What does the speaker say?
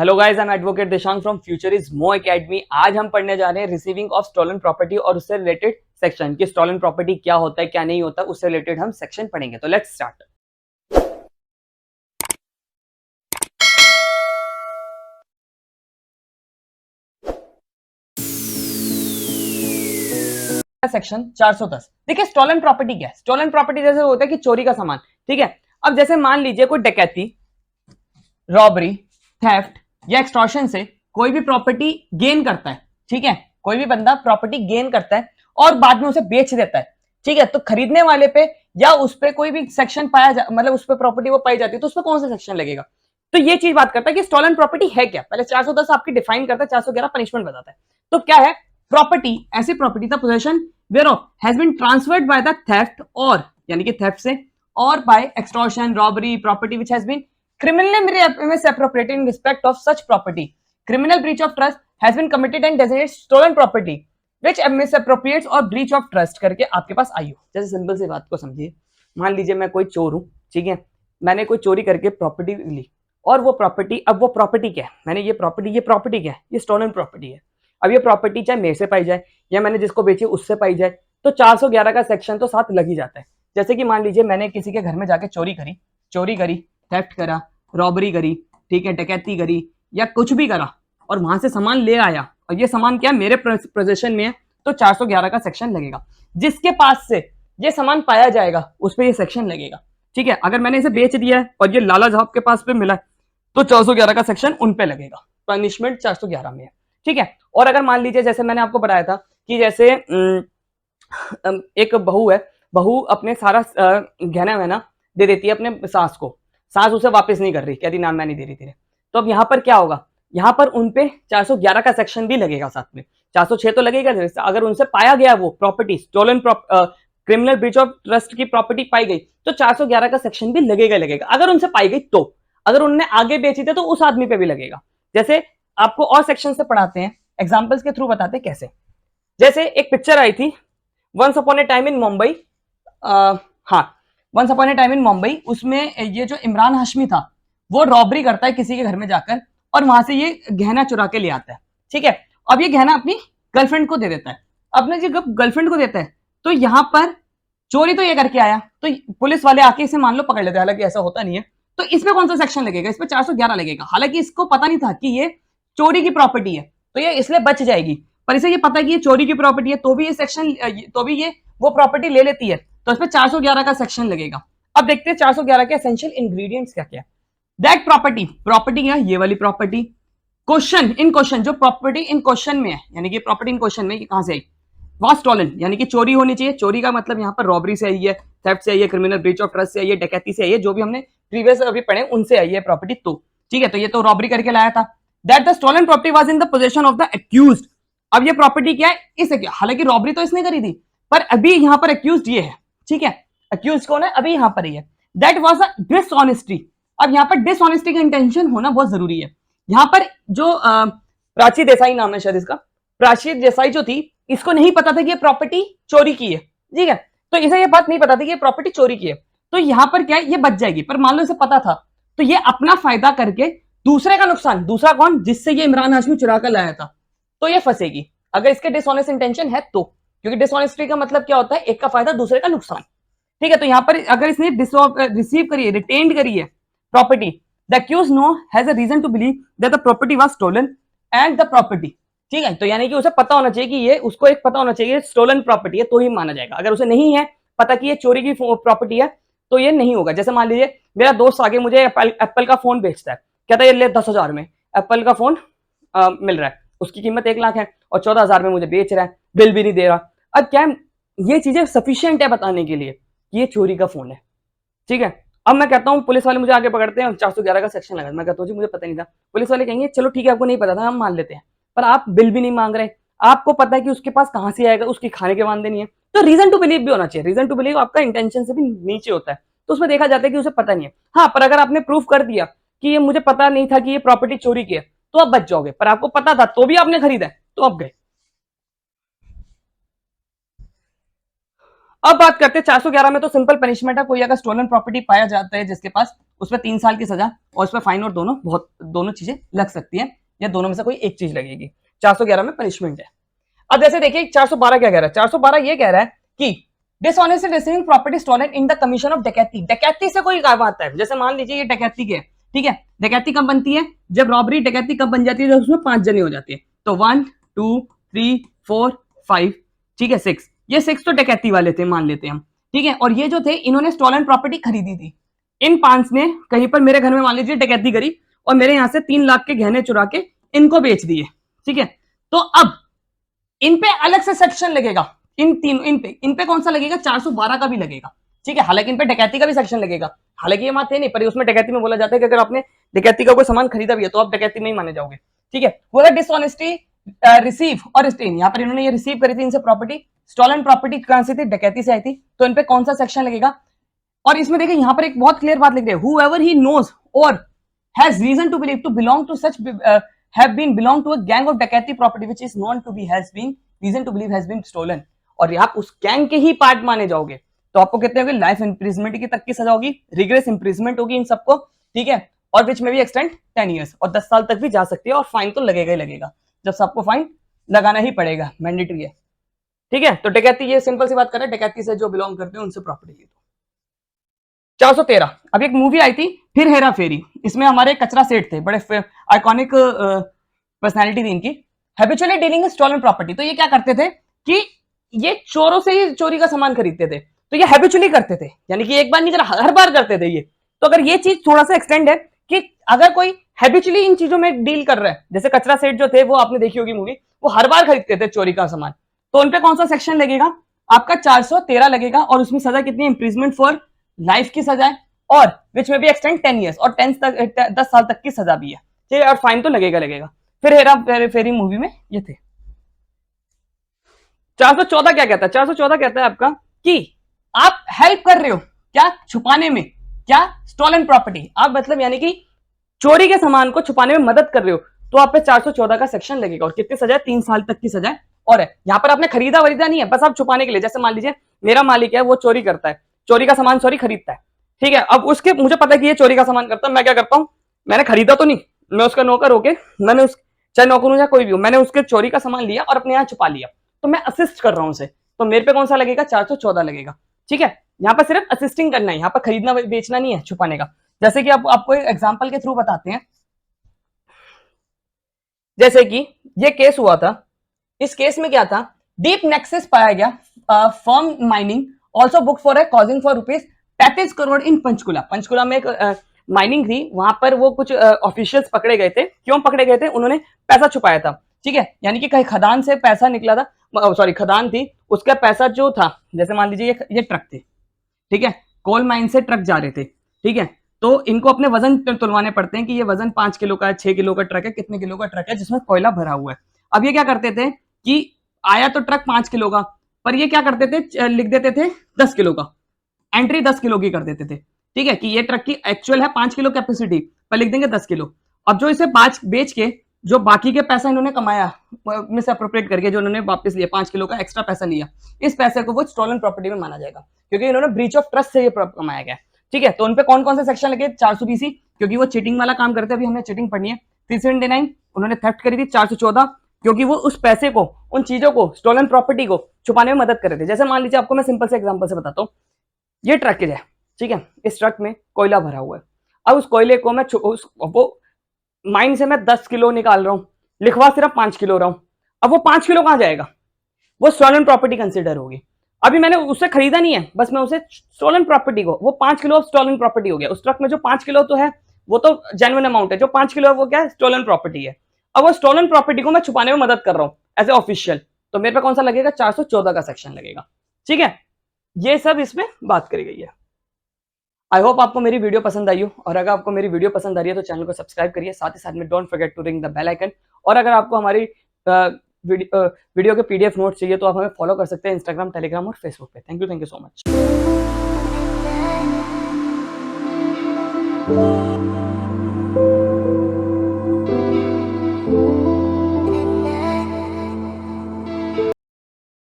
Hello guys, I am advocate Deshang from future is mo academy. आज हम पढ़ने जा रहे हैं रिसीविंग ऑफ स्टॉलन प्रॉपर्टी और उससे रिलेटेड सेक्शन कि स्टॉलन प्रॉपर्टी क्या होता है, क्या नहीं होता, उससे रिलेटेड हम सेक्शन पढ़ेंगे। तो लेट्स स्टार्ट। सेक्शन 410। देखिए स्टॉलन प्रॉपर्टी क्या है। स्टॉलन प्रॉपर्टी जैसे होता है कि चोरी का सामान, ठीक है। अब जैसे मान लीजिए कोई डकैती, रॉबरी, थेफ्ट या एक्सटॉर्शन से कोई भी प्रॉपर्टी गेन करता है, ठीक है। कोई भी बंदा प्रॉपर्टी गेन करता है और बाद में उसे बेच देता है, ठीक है। तो खरीदने वाले पे या उस पे कोई भी सेक्शन मतलब उस पे प्रॉपर्टी वो पाई जाती है तो उस पे कौन सा सेक्शन लगेगा। तो ये चीज बात करता है कि स्टॉलन प्रॉपर्टी है क्या। पहले 410 आपकी डिफाइन करता है, 411 पनिशमेंट बताता है। तो क्या है प्रॉपर्टी? ऐसी property the possession whereof has been transferred by the theft और यानी कि थेफ्ट से और by extortion, robbery, property which has been criminally misappropriated in respect of such property. Criminal breach of trust has been committed and designated stolen property which misappropriates और breach of trust करके आपके पास आई हो। जैसे simple सी बात को समझिए, मान लीजिए मैं कोई चोर हूं, ठीक है। मैंने कोई चोरी करके प्रॉपर्टी ली और वो प्रॉपर्टी, अब वो प्रॉपर्टी क्या है, मैंने ये प्रॉपर्टी क्या है, ये स्टोलन प्रॉपर्टी है। अब ये प्रॉपर्टी चाहे मेरे से पाई जाए या मैंने जिसको बेची उससे पाई जाए तो 411 का सेक्शन तो साथ लग ही जाता है। जैसे कि मान लीजिए मैंने किसी के घर में जाके चोरी करी, थेफ्ट करा, रॉबरी करी, ठीक है, डकैती करी या कुछ भी करा और वहां से सामान ले आया और ये सामान क्या मेरे पोजीशन में है तो 411 का सेक्शन लगेगा। जिसके पास से ये सामान पाया जाएगा उस पर ये सेक्शन लगेगा, ठीक है। अगर मैंने इसे बेच दिया है और ये लाला साहब के पास पे मिला है तो 411 का सेक्शन उन पे लगेगा। पनिशमेंट 411 में है, ठीक है। और अगर मान लीजिए जैसे मैंने आपको बताया था कि जैसे एक बहू है, बहू अपने सारा गहना वहना दे देती है अपने सास को, सास उसे वापस नहीं कर रही, कहती ना मैं नहीं दे रही तेरे। तो अब यहाँ पर क्या होगा, यहाँ पर उनपे 411 का सेक्शन भी लगेगा साथ में। 406 तो लगेगा अगर उनसे पाया गया वो property stolen criminal breach of trust की प्रॉपर्टी पाई गई तो 411 का सेक्शन भी लगेगा अगर उनसे पाई गई। तो अगर उन्होंने आगे बेची थे तो उस आदमी पे भी लगेगा। जैसे आपको और सेक्शन से पढ़ाते हैं, एग्जाम्पल्स के थ्रू बताते हैं कैसे। जैसे एक पिक्चर आई थी once upon a time in Mumbai, हाँ once upon a time in Mumbai, उसमें ये जो इमरान हाशमी था वो रॉबरी करता है किसी के घर में जाकर और वहां से ये गहना चुरा के ले आता है, ठीक है। अब ये गहना अपनी गर्लफ्रेंड को दे देता है। अपने जब गर्लफ्रेंड को देता है तो यहाँ पर चोरी तो ये करके आया तो पुलिस वाले आके इसे मान लो पकड़ लेते हैं, हालांकि ऐसा होता नहीं है। तो इसमें कौन सा सेक्शन लगेगा? इस पर 411 लगेगा। हालांकि इसको पता नहीं था कि ये चोरी की प्रॉपर्टी है तो ये इसलिए बच जाएगी, पर इसे ये पता है कि ये चोरी की प्रॉपर्टी है तो भी ये सेक्शन, तो भी ये वो प्रॉपर्टी ले लेती है तो इसमें 411 का सेक्शन लगेगा। अब देखते हैं 411 के एसेंशियल इंग्रेडिएंट्स क्या क्या है। दैट प्रॉपर्टी है ये वाली प्रॉपर्टी। क्वेश्चन इन क्वेश्चन, जो प्रॉपर्टी इन क्वेश्चन में है यानी कि प्रॉपर्टी इन क्वेश्चन में कहां से आई, वॉज स्टॉलन यानी कि चोरी होनी चाहिए। चोरी का मतलब यहाँ पर रॉबरी से आई है, थेफ्ट से आई है, क्रिमिनल ब्रीच ऑफ ट्रस्ट से आई है, डकैती से आई है, जो भी हमने प्रीवियस अभी पढ़े उनसे आई है प्रॉपर्टी। तो ठीक है, तो ये तो रॉबरी करके लाया था। That the stolen property was in the position of the accused. अब ये प्रॉपर्टी क्या है, इस हालांकि रॉबरी तो इसने करी थी पर अभी यहाँ पर एक्यूज्ड ये है, ठीक है। एक्यूज्ड कौन है? अभी यहाँ पर ही है। That was a dishonesty. अब यहाँ पर डिसऑनेस्टी का इंटेंशन होना बहुत जरूरी है। यहाँ पर जो प्राची देसाई नाम है शायद इसका, प्राची देसाई जो थी इसको नहीं पता था कि ये प्रॉपर्टी चोरी की है, ठीक है। तो इसे ये बात नहीं पता थी कि ये प्रॉपर्टी चोरी की है तो यहाँ पर क्या है, ये बच जाएगी। पर मान लो इसे पता था तो ये अपना फायदा करके दूसरे का नुकसान, दूसरा कौन, जिससे ये इमरान हाशमी चुरा कर लाया था, तो ये फंसेगी अगर इसके डिसऑनेस्ट इंटेंशन है तो। क्योंकि डिसऑनेस्टी का मतलब क्या होता है, एक का फायदा दूसरे का नुकसान, ठीक है। तो यहाँ पर अगर इसने रिसीव करी है, रिटेन्ड करी है property, the accused know has a reason to believe that the property was stolen and the property, ठीक है। तो यानी कि उसे पता होना चाहिए कि ये, उसको एक पता होना चाहिए स्टोलन प्रॉपर्टी है तो ही माना जाएगा। अगर उसे नहीं है पता कि ये चोरी की प्रॉपर्टी है तो ये नहीं होगा। जैसे मान लीजिए मेरा दोस्त आगे मुझे एप्पल का फोन बेचता है, कहता है ये ले 10,000 में एप्पल का फोन मिल रहा है, उसकी कीमत 1 लाख है और 14,000 में मुझे बेच रहा है, बिल भी नहीं दे रहा। अब क्या है, ये चीजें सफिशियंट है बताने के लिए कि ये चोरी का फोन है, ठीक है। अब मैं कहता हूँ, पुलिस वाले मुझे आगे पकड़ते हैं, 411 का सेक्शन लगा, मैं कहता हूँ जी मुझे पता नहीं था। पुलिस वाले कहेंगे चलो ठीक है आपको नहीं पता था, हम मान लेते हैं, पर आप बिल भी नहीं मांग रहे, आपको पता है कि उसके पास कहां से आएगा, उसकी खाने के वादे नहीं है, तो रीजन टू बिलीव भी होना चाहिए। रीजन टू बिलीव आपका इंटेंशन से भी नीचे होता है तो उसमें देखा जाता है कि उसे पता नहीं है। हाँ, पर अगर आपने प्रूफ कर दिया कि ये मुझे पता नहीं था कि ये प्रॉपर्टी चोरी की है तो आप बच जाओगे, पर आपको पता था तो भी आपने खरीदा तो आप गए। अब बात करते हैं 411 में, तो सिंपल पनिशमेंट है, कोई अगर स्टोलन प्रॉपर्टी पाया जाता है जिसके पास, उस पर 3 साल की सजा और उस पर फाइन और दोनों चीजें लग सकती है, या दोनों में से कोई एक चीज लगेगी। 411 में पनिशमेंट है। अब जैसे देखिए 412 क्या कह रहा है, 412 ये कह रहा है कि dishonestly receiving property stolen in the commission of dacoity. Dacoity से कोई काम आता है, जैसे मान लीजिए ये डकैती के, ठीक है, डकैती कब बनती है, जब रॉबरी डकैती कब बन जाती है, जब उसमें 5 जने हो जाती है। तो 1 2 3 4 5, ठीक है, 6, ये 6 तो डकैती वाले थे मान लेते हैं हम, ठीक है। और ये जो थे इन्होंने स्टोलन प्रॉपर्टी खरीदी थी, इन 5 ने कहीं पर मेरे घर में मान लीजिए डकैती करी और मेरे यहां से 3 लाख के गहने चुरा के इनको बेच दिए, ठीक है। तो अब इन पे अलग से सेक्शन लगेगा, इन पे कौन सा लगेगा, 412 का भी लगेगा, ठीक है। हालांकि इन पे डकैती का भी सेक्शन लगेगा, हालांकि ये बात है नहीं, पर उसमें डकैती में बोला जाता है कि अगर आपने डकैती का कोई सामान खरीदा भी है तो आप डकैती में ही माने जाओगे, ठीक है। वो डिसऑनेस्टी रिसीव और स्टेन, यहाँ पर इन्होंने ये रिसीव करी थी इनसे प्रॉपर्टी, स्टॉलन प्रॉपर्टी कहां से थी, डकैती से आई थी, तो इन पे कौन सा सेक्शन लगेगा। और इसमें देखिए यहाँ पर एक बहुत क्लियर बात लिख रहे हैं, whoever he knows or has reason to believe to belong to such have been belong to a gang of डकैती property which is known to be has been reason to believe has been stolen, और आप उस gang के ही part माने जाओगे तो आपको कितने होगी, लाइफ इंप्रिजमेंट की तक की सजा होगी, रिग्रेस इंप्रिजमेंट होगी इन सबको, ठीक है। और विच में भी एक्सटेंड 10 ईयर्स और 10 साल तक भी जा सकती है, और फाइन तो लगेगा ही लगेगा, जब सबको फाइन लगाना ही पड़ेगा, मैंडेटरी है, ठीक है। तो डकैती, ये सिंपल सी बात कर रहे हैं, डकैती से जो बिलोंग करते हैं उनसे प्रॉपर्टी ली। 413, अब एक मूवी आई थी फिर हेरा फेरी, इसमें हमारे कचरा सेठ थे, बड़े आइकॉनिक पर्सनालिटी थी इनकी, हैबिचुअली डीलिंग स्टॉलन प्रॉपर्टी। तो ये क्या करते थे कि ये चोरों से ही चोरी का सामान खरीदते थे, तो ये हैबिचुअली करते थे, यानी कि एक बार नहीं, हर बार करते थे ये। तो अगर ये चीज थोड़ा सा एक्सटेंड है कि अगर कोई हैबिचुअली इन चीजों में डील कर रहा है, जैसे कचरा सेठ जो थे वो आपने देखी होगी मूवी, वो हर बार खरीदते थे चोरी का सामान, तो उनपे कौन सा सेक्शन लगेगा, आपका 413 लगेगा, और उसमें सजा कितनी, इंप्रिजमेंट फॉर लाइफ की सजा है, और विच में भी एक्सटेंड 10 ईयर्स और 10 साल तक की सजा भी है, ठीक है। और फाइन तो लगेगा। फिर हेरा फेरी मूवी में ये थे। 414 क्या कहता है, 414 कहता है आपका कि आप हेल्प कर रहे हो क्या छुपाने में, क्या, स्टॉलन प्रॉपर्टी, आप मतलब यानी कि चोरी के सामान को छुपाने में मदद कर रहे हो, तो आप पे 414 का सेक्शन लगेगा, और कितनी सजा है, 3 साल तक की सजा है। और यहाँ पर आपने खरीदा वरीदा नहीं है, बस आप छुपाने के लिए, जैसे मान लीजिए मेरा मालिक है, वो चोरी करता है, चोरी का सामान खरीदता है, ठीक है। अब उसके, मुझे पता है कि ये चोरी का सामान करता है, मैं क्या करता हूं, मैंने खरीदा तो नहीं, मैं उसका नौकर होके, मैंने उस, चाहे नौकर हो या कोई भी हो, मैंने उसके चोरी का सामान लिया और अपने यहाँ छुपा लिया, तो मैं असिस्ट कर रहा हूं उसे, तो मेरे पे कौन सा लगेगा, 414 लगेगा, ठीक है। यहाँ पर सिर्फ असिस्टिंग करना है, यहाँ पर खरीदना बेचना नहीं है, छुपाने का। जैसे कि आपको एक एग्जाम्पल के थ्रू बताते हैं, जैसे कि ये केस हुआ था, इस केस में क्या था, डीप नेक्सस पाया गया, firm mining also book for causing for ₹35 crore in Panchkula. Panchkula में एक माइनिंग थी, वहां पर वो कुछ ऑफिशियल्स पकड़े गए थे, क्यों पकड़े गए थे, उन्होंने पैसा छुपाया था, ठीक है। यानी कि कहीं खदान से पैसा निकला था, सॉरी खदान थी, उसका पैसा जो था, जैसे मान लीजिए ये ट्रक थे, ठीक है, कोल माइन से ट्रक जा रहे थे, ठीक है। तो इनको अपने वजन तुलवाने पड़ते हैं कि ये वजन 5 किलो का है, 6 किलो का ट्रक है, कितने किलो का ट्रक है जिसमें कोयला भरा हुआ है। अब ये क्या करते थे कि आया तो ट्रक 5 किलो का, पर ये क्या करते थे, लिख देते थे 10 किलो का, एंट्री 10 किलो की कर देते थे, ठीक है, कि ये ट्रक की एक्चुअल है 5 किलो कैपेसिटी, पर लिख देंगे 10 किलो। अब जो इसे बेच के जो बाकी के पैसा इन्होंने कमाया, मिस अप्रोप्रिएट करके जो इन्होंने वापस लिया, 5 किलो का एक्स्ट्रा पैसा लिया, इस पैसे को वो स्टॉलन प्रॉपर्टी में माना जाएगा, क्योंकि इन्होंने ब्रीच ऑफ ट्रस्ट से ये कमाया गया, ठीक है। तो उनपे कौन कौन से सेक्शन लगे, 420, क्योंकि वो चीटिंग वाला काम करते हैं, अभी हमने चीटिंग पढ़नी है। 379, उन्होंने थेफ्ट करी थी। 414, क्योंकि वो उस पैसे को, उन चीजों को, स्टोलन प्रॉपर्टी को छुपाने में मदद कर रहे थे। जैसे मान लीजिए आपको मैं सिंपल से एग्जांपल से बताता हूँ, ये ट्रक है, ठीक है, इस ट्रक में कोयला भरा हुआ है, अब उस कोयले को मैं वो माइन से मैं 10 किलो निकाल रहा हूँ, लिखवा सिर्फ 5 किलो रहा हूँ, अब वो 5 किलो कहाँ जाएगा, वो स्टोलन प्रॉपर्टी कंसिडर होगी। अभी मैंने उसे खरीदा नहीं है, बस मैं उसे स्टोलन प्रॉपर्टी को, वो 5 किलो स्टोलन प्रॉपर्टी हो गया। उस ट्रक में जो 5 किलो तो है वो तो जेन्युइन अमाउंट है, जो 5 किलो है वो क्या है, स्टोलन प्रॉपर्टी है। अब वो स्टोलन प्रॉपर्टी को मैं छुपाने में मदद कर रहा हूँ एज ए ऑफिशियल, तो मेरे पे कौन सा लगेगा, 414 का सेक्शन लगेगा, ठीक है। ये सब इसमें बात करी गई है। आई होप आपको मेरी वीडियो पसंद आई हो, और अगर आपको मेरी वीडियो पसंद आ रही है तो चैनल को सब्सक्राइब करिए, साथ ही साथ में don't forget to ring the bell icon. और अगर आपको हमारी वीडियो के PDF नोट्स चाहिए तो आप हमें फॉलो कर सकते हैं इंस्टाग्राम, टेलीग्राम और फेसबुक पे। Thank you so much.